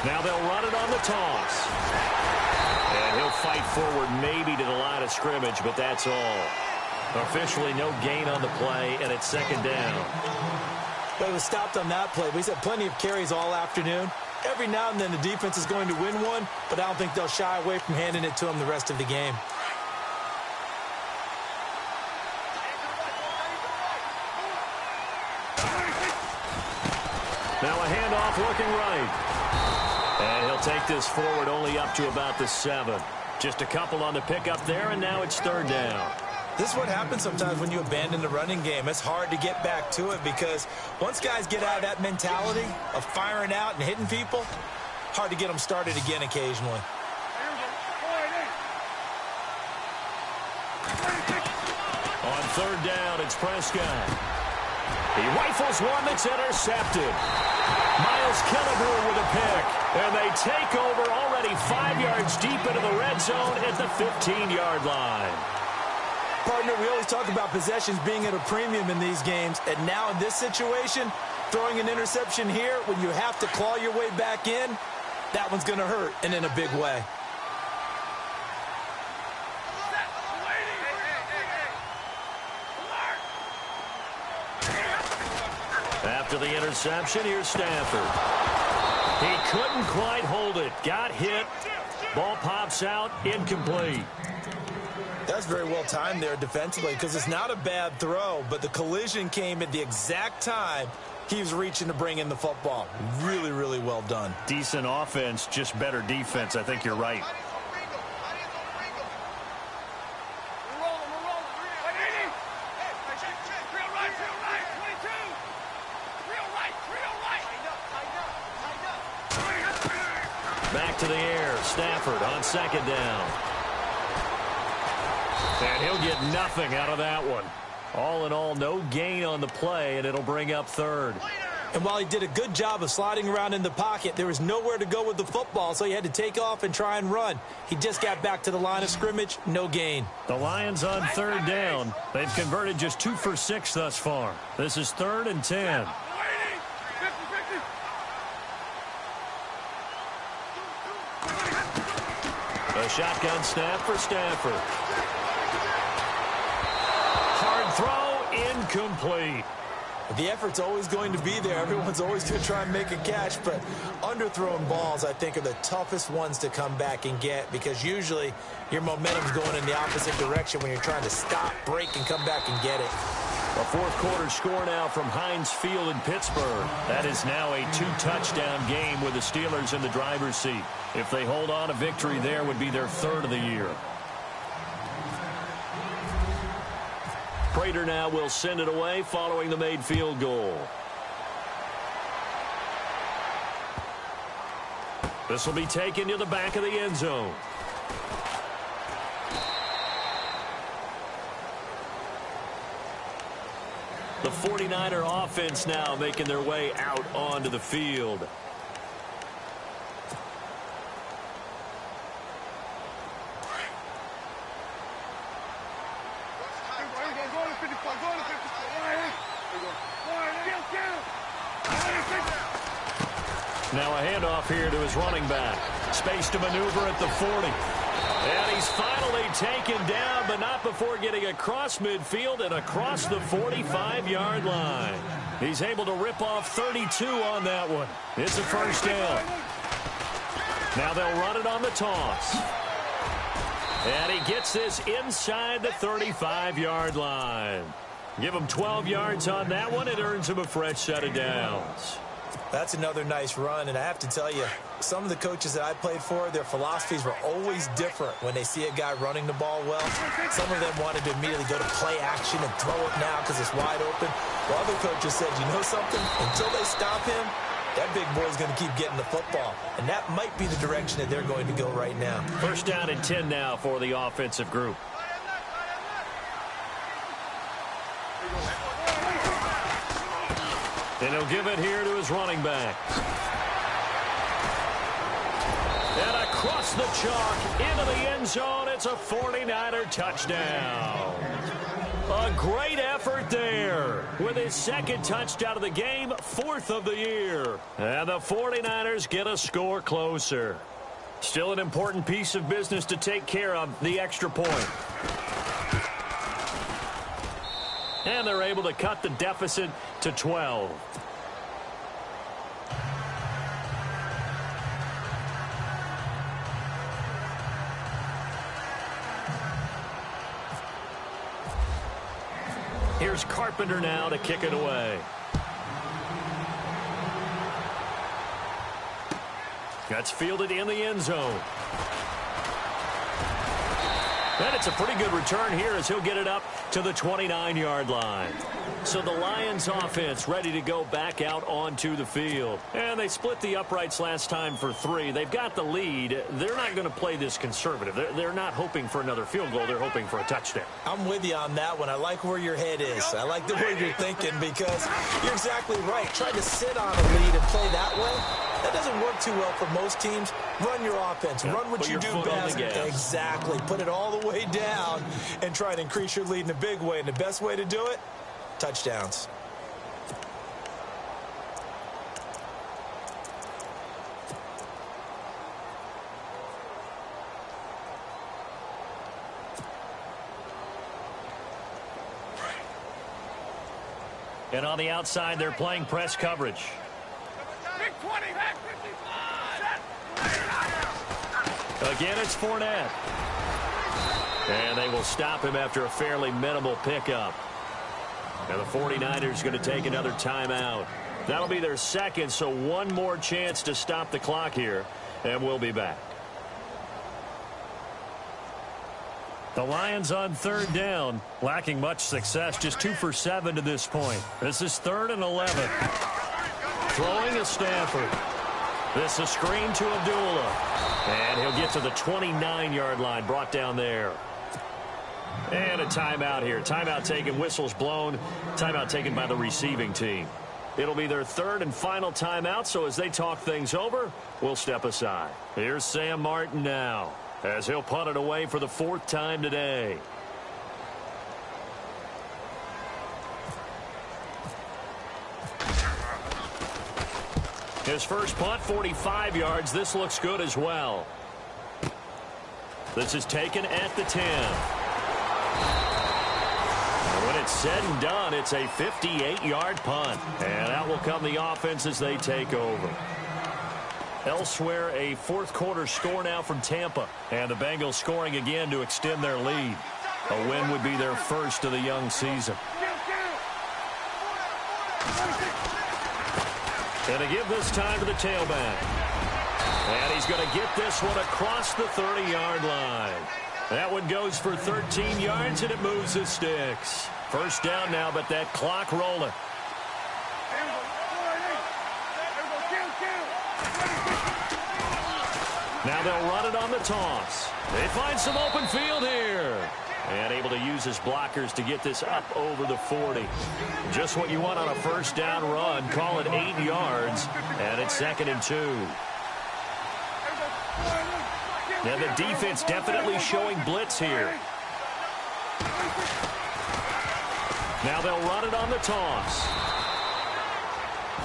Now they'll run it on the toss. And he'll fight forward maybe to the line of scrimmage, but that's all. Officially no gain on the play, and it's 2nd down. But it was stopped on that play. He's had plenty of carries all afternoon. Every now and then the defense is going to win one, but I don't think they'll shy away from handing it to him the rest of the game. Now a handoff looking right. And he'll take this forward only up to about the 7. Just a couple on the pickup there, and now it's third down. This is what happens sometimes when you abandon the running game. It's hard to get back to it because once guys get out of that mentality of firing out and hitting people, hard to get them started again occasionally. On third down, it's Prescott. He rifles one that's intercepted. Miles Killebrew with a pick. And they take over already 5 yards deep into the red zone at the 15-yard line. Partner, we always talk about possessions being at a premium in these games. And now in this situation, throwing an interception here when you have to claw your way back in, that one's going to hurt, and in a big way. After the interception, here's Stafford. He couldn't quite hold it. Got hit. Ball pops out. Incomplete. That's very well timed there defensively because it's not a bad throw, but the collision came at the exact time he was reaching to bring in the football. Really, really well done. Decent offense, just better defense. I think you're right. Back to the air. Stafford on second down. And he'll get nothing out of that one. All in all, no gain on the play, and it'll bring up third. And while he did a good job of sliding around in the pocket, there was nowhere to go with the football, so he had to take off and try and run. He just got back to the line of scrimmage, no gain. The Lions on third down. They've converted just 2 for 6 thus far. This is 3rd and 10. A shotgun snap for Stafford. Hard throw, incomplete. The effort's always going to be there. Everyone's always going to try and make a catch, but underthrown balls, I think, are the toughest ones to come back and get because usually your momentum's going in the opposite direction when you're trying to stop, break, and come back and get it. A fourth-quarter score now from Heinz Field in Pittsburgh. That is now a 2-touchdown game with the Steelers in the driver's seat. If they hold on, a victory there would be their 3rd of the year. Prater now will send it away following the made field goal. This will be taken to the back of the end zone. The 49er offense now making their way out onto the field. Now a handoff here to his running back. Space to maneuver at the 40. And he's finally taken down, but not before getting across midfield and across the 45-yard line. He's able to rip off 32 on that one. It's a first down. Now they'll run it on the toss. And he gets this inside the 35-yard line. Give him 12 yards on that one. It earns him a fresh set of downs. That's another nice run, and I have to tell you, some of the coaches that I played for, their philosophies were always different when they see a guy running the ball well. Some of them wanted to immediately go to play action and throw it now because it's wide open. While other coaches said, you know something? Until they stop him, that big boy's going to keep getting the football. And that might be the direction that they're going to go right now. First down and 10 now for the offensive group. And he'll give it here to his running back. And across the chalk into the end zone. It's a 49er touchdown. A great effort there with his 2nd touchdown of the game, 4th of the year. And the 49ers get a score closer. Still an important piece of business to take care of, the extra point. And they're able to cut the deficit to 12. Here's Carpenter now to kick it away. That's fielded in the end zone. And it's a pretty good return here as he'll get it up to the 29-yard line. So the Lions offense ready to go back out onto the field. And they split the uprights last time for 3. They've got the lead. They're not going to play this conservative. They're not hoping for another field goal. They're hoping for a touchdown. I'm with you on that one. I like where your head is. I like the way you're thinking because you're exactly right. Trying to sit on a lead and play that way, that doesn't work too well for most teams. Run your offense. Yep. Run what Put you do best. Exactly. Put it all the way down and try to increase your lead in a big way. And the best way to do it, touchdowns. And on the outside, they're playing press coverage. Big 20, back 55. Again, it's Fournette. And they will stop him after a fairly minimal pickup. And the 49ers going to take another timeout. That'll be their second, so one more chance to stop the clock here. And we'll be back. The Lions on third down, lacking much success, just 2 for 7 to this point. This is 3rd and 11. Throwing to Stafford. This is screen to Abdullah. And he'll get to the 29-yard line, brought down there. And a timeout here. Timeout taken, whistles blown. Timeout taken by the receiving team. It'll be their 3rd and final timeout, so as they talk things over, we'll step aside. Here's Sam Martin now, as he'll punt it away for the 4th time today. His first punt, 45 yards. This looks good as well. This is taken at the 10. And when it's said and done, it's a 58-yard punt. And out will come the offense as they take over. Elsewhere, a 4th quarter score now from Tampa. And the Bengals scoring again to extend their lead. A win would be their first of the young season. And to give this time to the tailback. And he's going to get this one across the 30-yard line. That one goes for 13 yards, and it moves the sticks. First down now, but that clock rolling. Now they'll run it on the toss. They find some open field here. And able to use his blockers to get this up over the 40. Just what you want on a first down run. Call it 8 yards. And it's 2nd and 2. And the defense definitely showing blitz here. Now they'll run it on the toss.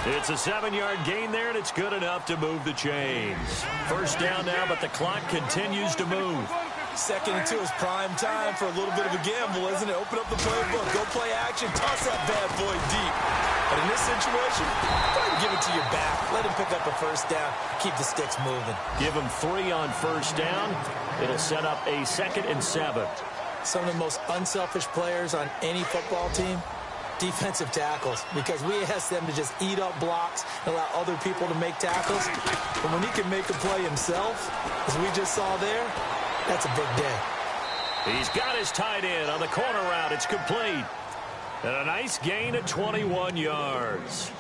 It's a 7-yard gain there, and it's good enough to move the chains. First down now, but the clock continues to move. 2nd and 2 is prime time for a little bit of a gamble, isn't it? Open up the playbook, go play action, toss that bad boy deep. But in this situation, go ahead and give it to your back. Let him pick up a first down, keep the sticks moving. Give him 3 on first down. It'll set up a 2nd and 7. Some of the most unselfish players on any football team, defensive tackles, because we ask them to just eat up blocks and allow other people to make tackles. But when he can make a play himself, as we just saw there, that's a big day. He's got his tight end on the corner route. It's complete. And a nice gain of 21 yards.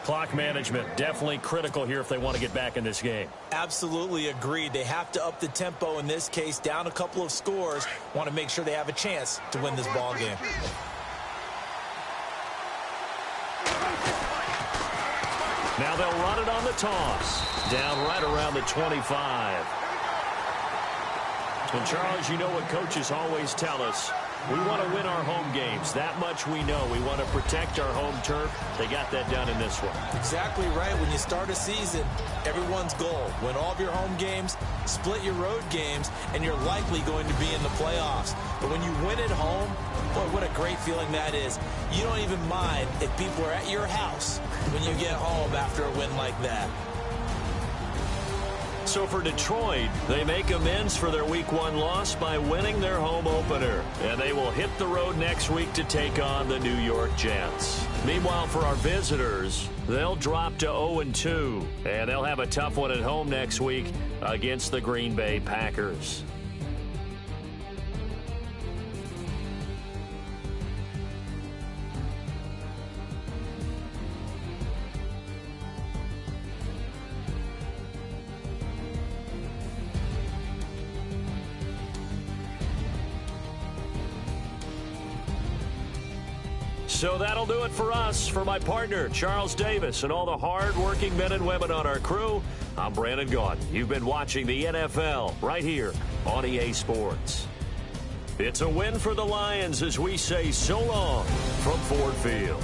Clock management definitely critical here if they want to get back in this game. Absolutely agreed. They have to up the tempo in this case, down a couple of scores. Want to make sure they have a chance to win this ball game. Now they'll run it on the toss. Down right around the 25. And Charles, you know what coaches always tell us. We want to win our home games. That much we know. We want to protect our home turf. They got that done in this one. Exactly right. When you start a season, everyone's goal, win all of your home games, split your road games, and you're likely going to be in the playoffs. But when you win at home, boy, what a great feeling that is. You don't even mind if people are at your house when you get home after a win like that. So for Detroit, they make amends for their Week 1 loss by winning their home opener. And they will hit the road next week to take on the New York Jets. Meanwhile, for our visitors, they'll drop to 0-2. And they'll have a tough one at home next week against the Green Bay Packers. So that'll do it for us. For my partner, Charles Davis, and all the hard-working men and women on our crew, I'm Brandon Gaudin. You've been watching the NFL right here on EA Sports. It's a win for the Lions as we say so long from Ford Field.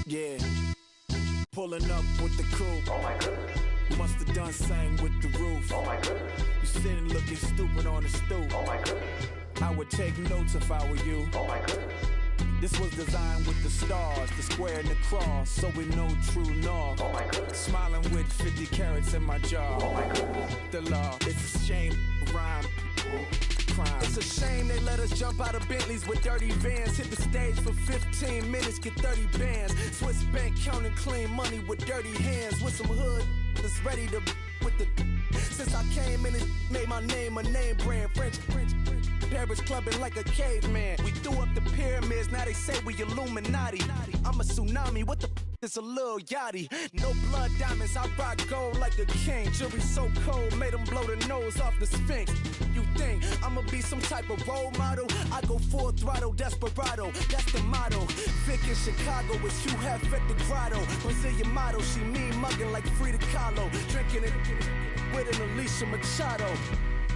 Yeah, pulling up with the coupe. Oh my goodness. Must have done same with the roof. Oh my goodness. You sitting looking stupid on the stoop. Oh my goodness. I would take notes if I were you. Oh my goodness. This was designed with the stars, the square and the cross, so we know true north. Oh my goodness. Smiling with 50 carats in my jaw. Oh my goodness. The law, it's a shame, rhyme. Crime. It's a shame they let us jump out of Bentleys with dirty vans. Hit the stage for 15 minutes, get 30 bands. Swiss bank counting clean money with dirty hands. With some hood that's ready to with the. Since I came in, it made my name a name brand. French. Paris clubbing like a caveman. We threw up the pyramids, now they say we Illuminati. I'm a tsunami, what the it's a little yachty. No blood diamonds, I rock gold like a king. Jewelry so cold, made them blow the nose off the Sphinx. You think I'ma be some type of role model? I go full throttle, desperado, that's the motto. Vic in Chicago is Hugh Hef at the grotto. Brazilian model, she mean mugging like Frida Kahlo. Drinking it with an Alicia Machado.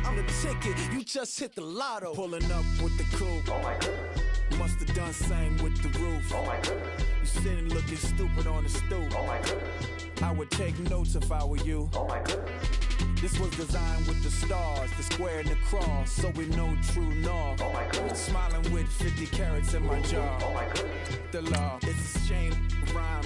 I'm the ticket, you just hit the lotto. Pulling up with the coupe. Oh my goodness. Must have done same with the roof. Oh my goodness. You sitting looking stupid on the stoop. Oh my goodness. I would take notes if I were you. Oh my goodness. This was designed with the stars, the square and the cross, so we know true north. Oh my goodness. Smiling with 50 carats in my jaw. Oh my goodness. The law, it's a shame, rhyme.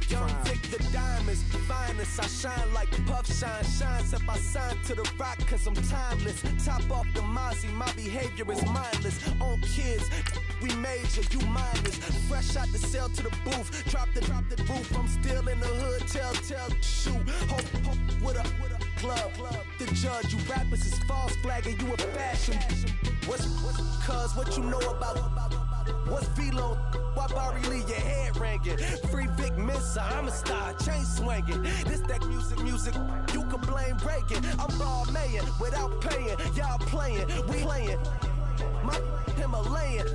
Young Vic the diamonds, finest. I shine like puff shine. Shines if I sign to the rock, cause I'm timeless. Top off the Mozzie, my behavior is mindless. On kids, we major, you mindless. Fresh out the cell to the booth. Drop the roof, I'm still in the hood. Tell, shoot. Hope with a club. The judge, you rappers is false flagging, you a fashion. What's cuz, what you know about? What's Velo? Why Barry Lee, your head ringing? Free Vic Mensa, I'm a star, chain swinging. This that music, you can blame Reagan. I'm ball mayor without paying. Y'all playing, we playing. My Himalayan.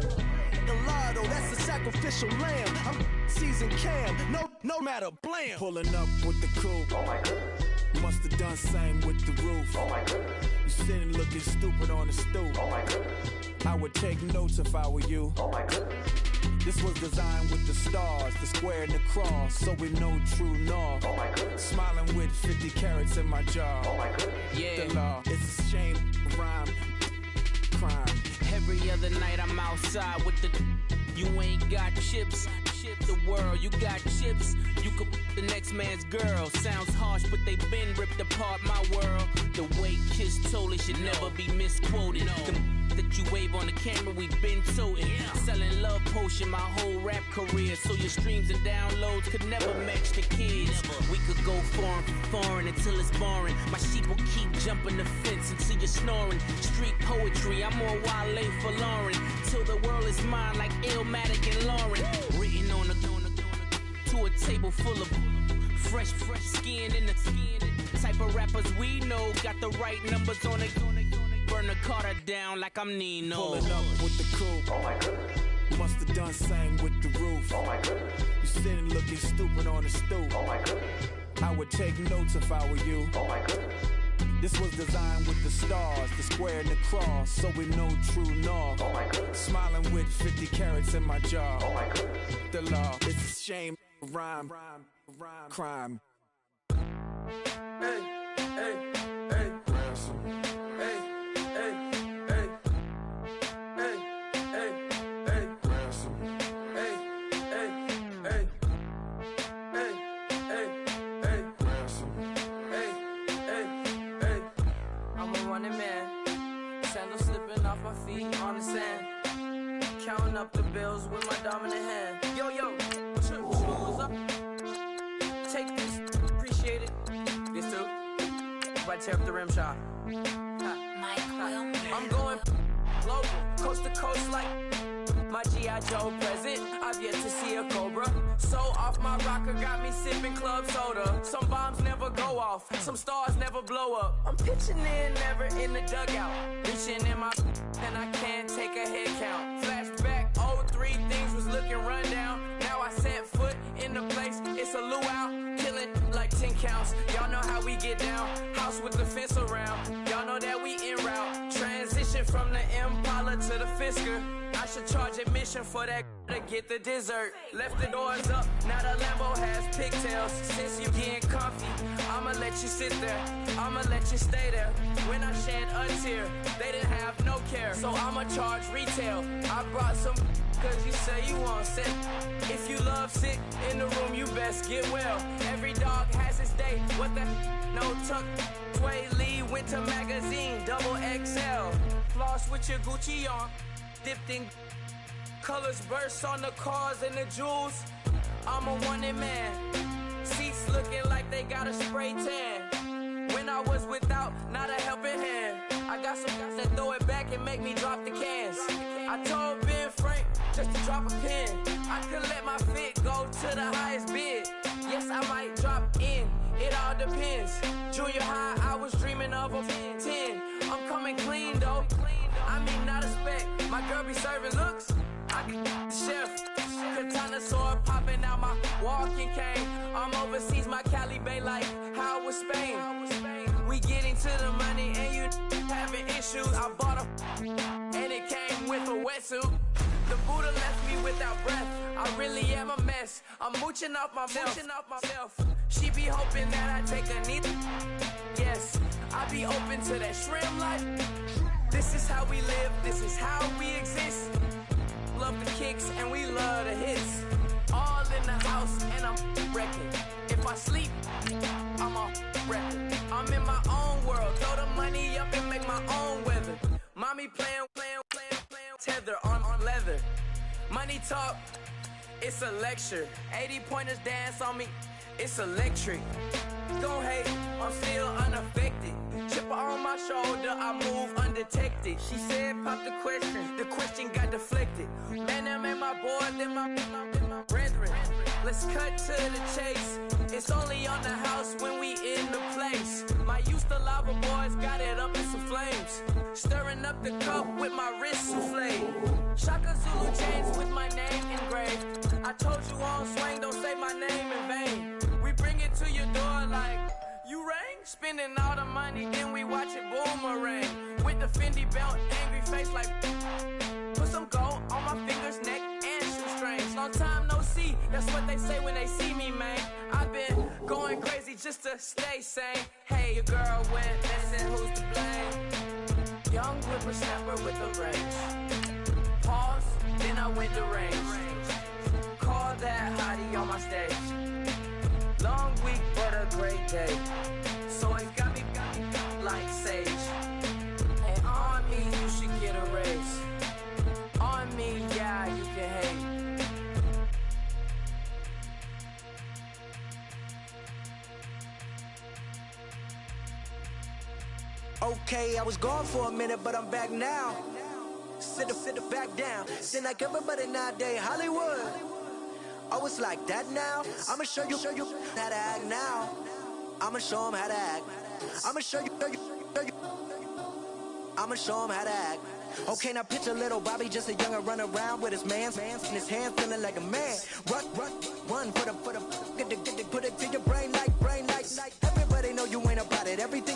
The lotto, that's a sacrificial lamb. I'm season cam, no matter, blam. Pulling up with the coupe. Oh my goodness. Must have done same with the roof. Oh my goodness. You sitting looking stupid on the stoop. Oh my goodness. I would take notes if I were you. Oh my goodness. This was designed with the stars, the square and the cross, so we know true north. Oh my goodness. Smiling with 50 carats in my jaw. Oh my goodness. Yeah. The law, it's a shame, rhyme, crime. Every other night I'm outside with the. You ain't got chips. The world, you got chips. You could the next man's girl. Sounds harsh, but they been ripped apart my world. The way Kiss told it should never be misquoted. That you wave on the camera, we been toting. Selling love potion my whole rap career. So your streams and downloads could never match the kids. We could go foreign until it's boring. My sheep will keep jumping the fence until you're snoring. Street poetry, I'm more Wale for Lauren. Till the world is mine like Illmatic and Lauren. Written on to a table full of fresh skin in the type of rappers we know. Got the right numbers on it. Burn the Carter down like I'm Nino. Pulling up with the coupe. Oh my goodness. Must have done same with the roof. Oh my goodness. You sitting looking stupid on the stoop. Oh my goodness. I would take notes if I were you. Oh my goodness. This was designed with the stars, the square and the cross, so we know true north. Oh my goodness. Smiling with 50 carats in my jaw. Oh my goodness. The law, it's a shame, rhyme, crime. Hey, hey, hey. Ransom. Hey, hey, hey. Hey, hey, hey. Ransom. Hey, hey, hey. Hey, hey, hey. Ransom. Hey, hey, hey. I'm a running man. Sandals slipping off my feet on the sand. Counting up the bills with my dominant hand. Yo, yo, shoes up. Take this, appreciate it. This too. If I tear up the rim shot. I'm going global, coast to coast like my G.I. Joe present. I've yet to see a Cobra. So off my rocker got me sipping club soda. Some bombs never go off, some stars never blow up. I'm pitching in, never in the dugout. Reaching in my and I can't take a head count. Flashback 03, things was looking rundown. Now I set foot in the place, it's a luau. Killing like 10 counts. Y'all know how we get down. House with the fence around. Y'all know that we en route. Transition from the Impala to the Fisker. I should charge admission for that to get the dessert. Left the doors up, now the Lambo has pigtails. Since you getting comfy, I'ma let you sit there. I'ma let you stay there. When I shed a tear, they didn't have no care. So I'ma charge retail. I brought some cause you say you want sick. If you love sick in the room, you best get well. Every dog has its day. What the no tuck. Sway Lee Winter Magazine, double XL. Floss with your Gucci on. Dipped in colors burst on the cars and the jewels. I'm a wanted man. Seats looking like they got a spray tan. When I was without, not a helping hand. I got some guys that throw it back and make me drop the cans. I told Ben Frank just to drop a pin. I could let my fit go to the highest bid. Yes, I might drop in. It all depends. Junior high, I was dreaming of a 10. I'm coming clean though. I mean, not a spec. My girl be serving looks. I can the chef. Katana sword popping out my walking cane. I'm overseas, my Cali Bay like how was Spain. We getting to the money and you having issues. I bought a and it came with a wetsuit. The Buddha left me without breath. I really am a mess. I'm mooching off myself. She be hoping that I take a knee. Yes, I be open to that shrimp life. This is how we live, this is how we exist. Love the kicks and we love the hits. All in the house and I'm wrecking. If I sleep, I'm off record. I'm in my own world, throw the money up and make my own weather. Mommy playing, tether on leather. Money talk, it's a lecture. 80 pointers dance on me, it's electric. Don't hate, I'm still unaffected. Chipper on my shoulder, I move undetected. She said, pop the question got deflected. Man, I'm in my boy, then my brethren. Let's cut to the chase. It's only on the house when we in the place. My used to lava boys got it up in some flames. Stirring up the cup with my wrist souffle. Shaka Zulu chains with my name engraved. I told you on swing, don't say my name in vain. We bring it to your door like, you rang? Spending all the money, then we watch it boomerang. With the Fendi belt, angry face like, put some gold on my fingers, neck, and shoestrings. Long time no see, that's what they say when they see me, man. I've been going crazy just to stay sane. Hey, your girl went missing, who's to blame? Young whippersnapper with a range. Pause, then I went to range. Call that hottie on my stage. Long week, but a great day. So it got me like sage. And on me, you should get a raise. On me, yeah, you can hate. Okay, I was gone for a minute, but I'm back now. Sit back down. Then like everybody nowadays, Hollywood. Oh, it's like that now? I'ma show you how to act now. I'ma show them how to act. I'ma show you. I'ma show them how to act. Okay, now picture little Bobby, just a younger run around with his man's in his hand, feeling like a man. Run, put it to your brain like. Everybody know you ain't about it. Everything